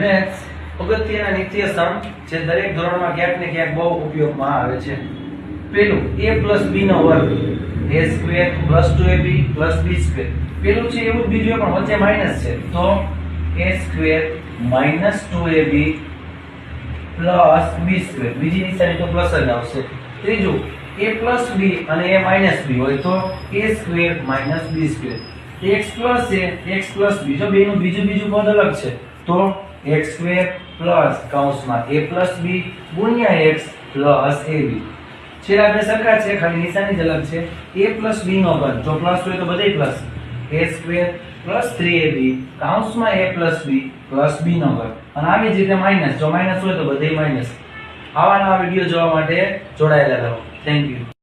Maths અગત્યના નિત્યસમ જે દરેક ધોરણમાં ક્યાંક ને ક્યાંક બહુ ઉપયોગમાં આવે છે. પેલું a + b નો વર્ગ a² + 2ab + b². પેલું છે એવું જ બીજું પણ વચ્ચે માઈનસ છે તો a² - 2ab + b². બીજી નિશાની તો પ્લસ જ આવશે. ત્રીજું a + b અને a - b હોય તો a² - b². x પ્લસ છે x + b, જો બેનું બીજું પદ અલગ છે તો x² + કૌંસમાં a + b ગુણ્યા x + ab. છેલ્લા બે સરખા છે, ખાલી નિશાની જ અલગ છે. a + b નો ઘન, જો પ્લસ હોય તો બધે પ્લસ, a² + 3ab કૌંસમાં a + b + b નો ઘન. અને આવી જ રીતે માઈનસ, જો માઈનસ હોય તો બધે માઈનસ. આવા નવા વિડિયો જોવા માટે જોડાયેલા રહો. Thank you.